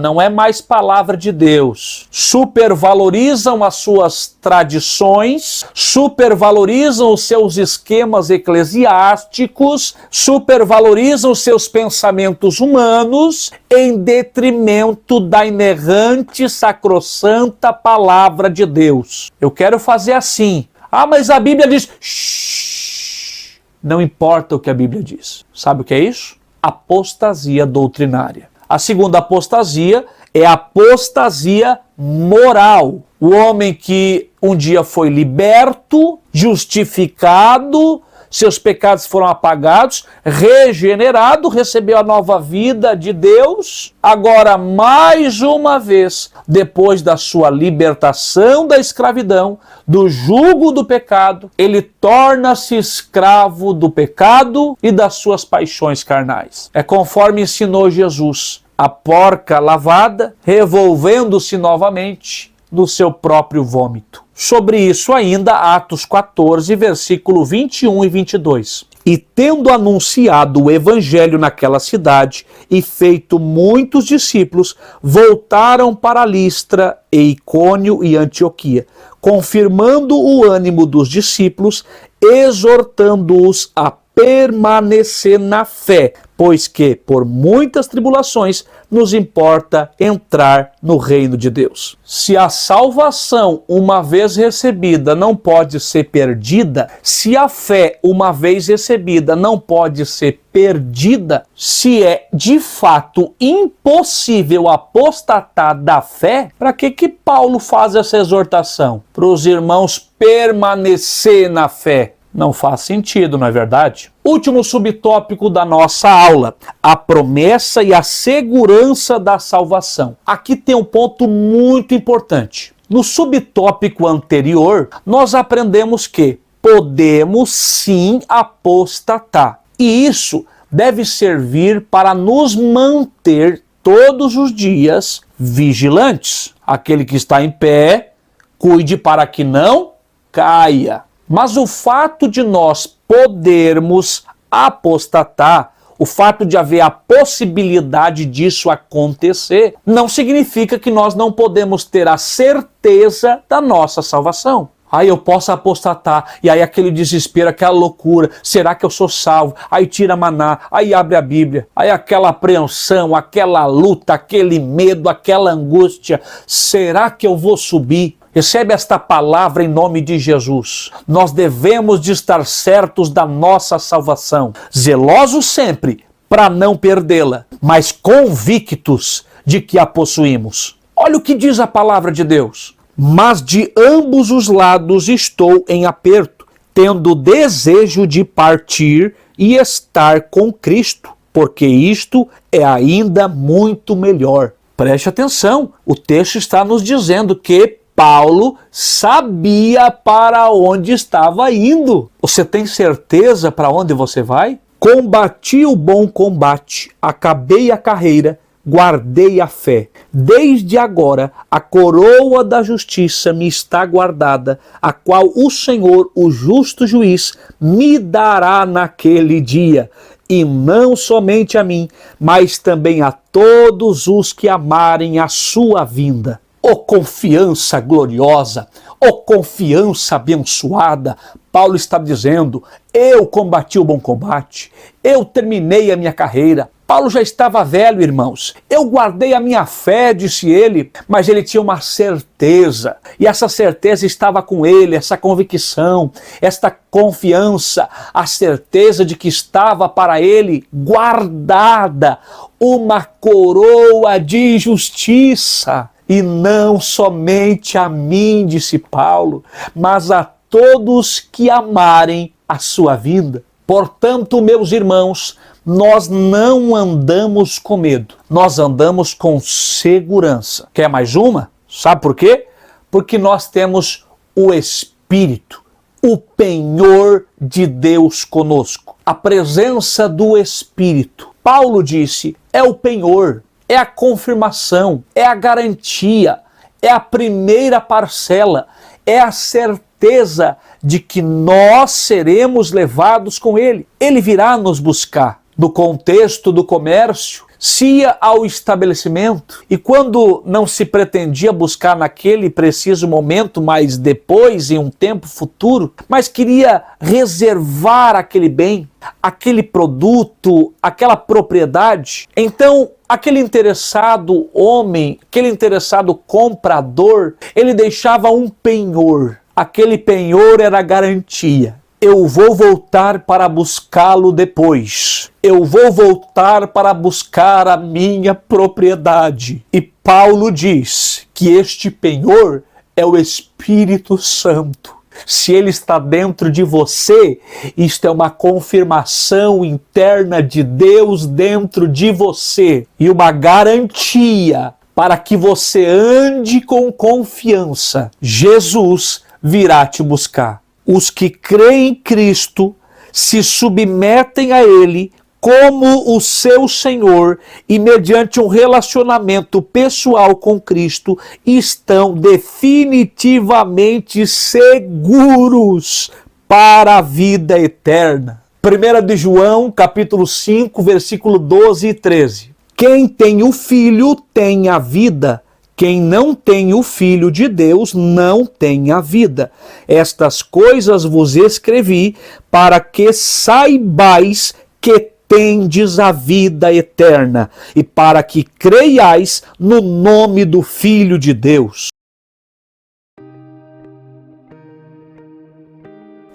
não é mais palavra de Deus. Supervalorizam as suas tradições, supervalorizam os seus esquemas eclesiásticos, supervalorizam os seus pensamentos humanos em detrimento da inerrante, sacrossanta palavra de Deus. Eu quero fazer assim. Mas a Bíblia diz... Shhh. Não importa o que a Bíblia diz. Sabe o que é isso? Apostasia doutrinária. A segunda apostasia é a apostasia moral. O homem que um dia foi liberto, justificado, seus pecados foram apagados, regenerado, recebeu a nova vida de Deus. Agora, mais uma vez, depois da sua libertação da escravidão, do jugo do pecado, ele torna-se escravo do pecado e das suas paixões carnais. É conforme ensinou Jesus, a porca lavada, revolvendo-se novamente no seu próprio vômito. Sobre isso ainda, Atos 14, versículo 21 e 22. E tendo anunciado o evangelho naquela cidade e feito muitos discípulos, voltaram para Listra e Icônio e Antioquia, confirmando o ânimo dos discípulos, exortando-os a permanecer na fé, pois que, por muitas tribulações, nos importa entrar no reino de Deus. Se a salvação, uma vez recebida, não pode ser perdida, se a fé, uma vez recebida, não pode ser perdida, se é de fato impossível apostatar da fé, para que Paulo faz essa exortação? Para os irmãos permanecer na fé. Não faz sentido, não é verdade? Último subtópico da nossa aula, a promessa e a segurança da salvação. Aqui tem um ponto muito importante. No subtópico anterior, nós aprendemos que podemos sim apostatar. E isso deve servir para nos manter todos os dias vigilantes. Aquele que está em pé, cuide para que não caia. Mas o fato de nós podermos apostatar, o fato de haver a possibilidade disso acontecer, não significa que nós não podemos ter a certeza da nossa salvação. Aí eu posso apostatar, e aí aquele desespero, aquela loucura, será que eu sou salvo? Aí tira maná, aí abre a Bíblia, aí aquela apreensão, aquela luta, aquele medo, aquela angústia, será que eu vou subir? Recebe esta palavra em nome de Jesus. Nós devemos de estar certos da nossa salvação, zelosos sempre para não perdê-la, mas convictos de que a possuímos. Olha o que diz a palavra de Deus. Mas de ambos os lados estou em aperto, tendo desejo de partir e estar com Cristo, porque isto é ainda muito melhor. Preste atenção, o texto está nos dizendo que Paulo sabia para onde estava indo. Você tem certeza para onde você vai? Combati o bom combate, acabei a carreira, guardei a fé. Desde agora a coroa da justiça me está guardada, a qual o Senhor, o justo juiz, me dará naquele dia. E não somente a mim, mas também a todos os que amarem a sua vinda. Ó confiança gloriosa, ó confiança abençoada. Paulo está dizendo, eu combati o bom combate, eu terminei a minha carreira. Paulo já estava velho, irmãos. Eu guardei a minha fé, disse ele, mas ele tinha uma certeza. E essa certeza estava com ele, essa convicção, esta confiança, a certeza de que estava para ele guardada uma coroa de justiça. E não somente a mim, disse Paulo, mas a todos que amarem a sua vinda. Portanto, meus irmãos, nós não andamos com medo, nós andamos com segurança. Quer mais uma? Sabe por quê? Porque nós temos o Espírito, o penhor de Deus conosco, a presença do Espírito. Paulo disse, é o penhor, é a confirmação, é a garantia, é a primeira parcela, é a certeza de que nós seremos levados com Ele. Ele virá nos buscar. No contexto do comércio, se ia ao estabelecimento e quando não se pretendia buscar naquele preciso momento, mas depois, em um tempo futuro, mas queria reservar aquele bem, aquele produto, aquela propriedade, então aquele interessado homem, aquele interessado comprador, ele deixava um penhor. Aquele penhor era a garantia. Eu vou voltar para buscá-lo depois. Eu vou voltar para buscar a minha propriedade. E Paulo diz que este penhor é o Espírito Santo. Se ele está dentro de você, isto é uma confirmação interna de Deus dentro de você e uma garantia para que você ande com confiança. Jesus virá te buscar. Os que creem em Cristo se submetem a Ele como o seu Senhor e mediante um relacionamento pessoal com Cristo estão definitivamente seguros para a vida eterna. 1 de João, capítulo 5, versículo 12 e 13. Quem tem o Filho tem a vida. Quem não tem o Filho de Deus não tem a vida. Estas coisas vos escrevi para que saibais que tendes a vida eterna e para que creiais no nome do Filho de Deus.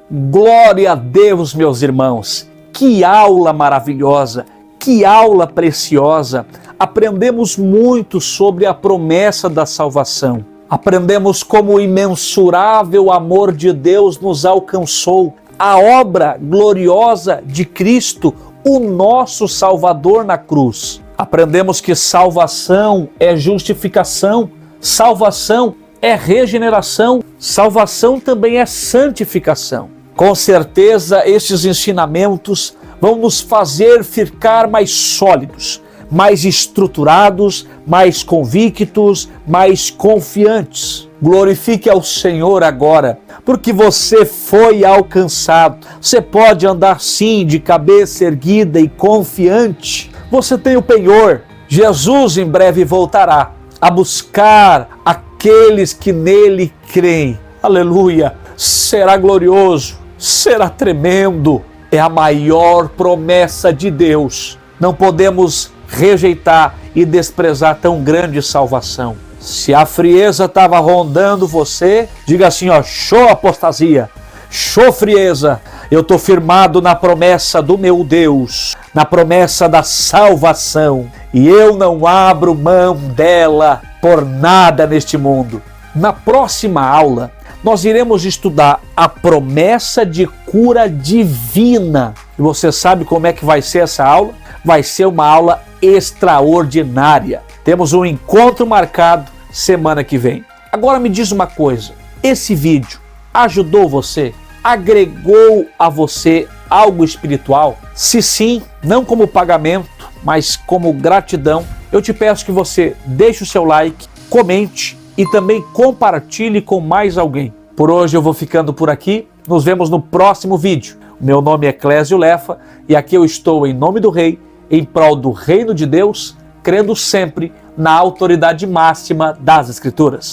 Glória a Deus, meus irmãos. Que aula maravilhosa, que aula preciosa. Aprendemos muito sobre a promessa da salvação. Aprendemos como o imensurável amor de Deus nos alcançou. A obra gloriosa de Cristo, o nosso Salvador na cruz. Aprendemos que salvação é justificação, salvação é regeneração, salvação também é santificação. Com certeza, estes ensinamentos vão nos fazer ficar mais sólidos, mais estruturados, mais convictos, mais confiantes. Glorifique ao Senhor agora, porque você foi alcançado. Você pode andar sim de cabeça erguida e confiante. Você tem o penhor. Jesus em breve voltará a buscar aqueles que nele creem. Aleluia! Será glorioso, será tremendo. É a maior promessa de Deus. Não podemos rejeitar e desprezar tão grande salvação. Se a frieza estava rondando você, diga assim, ó, show apostasia, show frieza, eu estou firmado na promessa do meu Deus, na promessa da salvação, e eu não abro mão dela por nada neste mundo. Na próxima aula, nós iremos estudar a promessa de cura divina. E você sabe como é que vai ser essa aula? Vai ser uma aula extraordinária. Temos um encontro marcado semana que vem. Agora me diz uma coisa, esse vídeo ajudou você? Agregou a você algo espiritual? Se sim, não como pagamento, mas como gratidão, eu te peço que você deixe o seu like, comente e também compartilhe com mais alguém. Por hoje eu vou ficando por aqui, nos vemos no próximo vídeo. Meu nome é Clésio Lefa e aqui eu estou em nome do Rei, em prol do Reino de Deus, crendo sempre na autoridade máxima das Escrituras.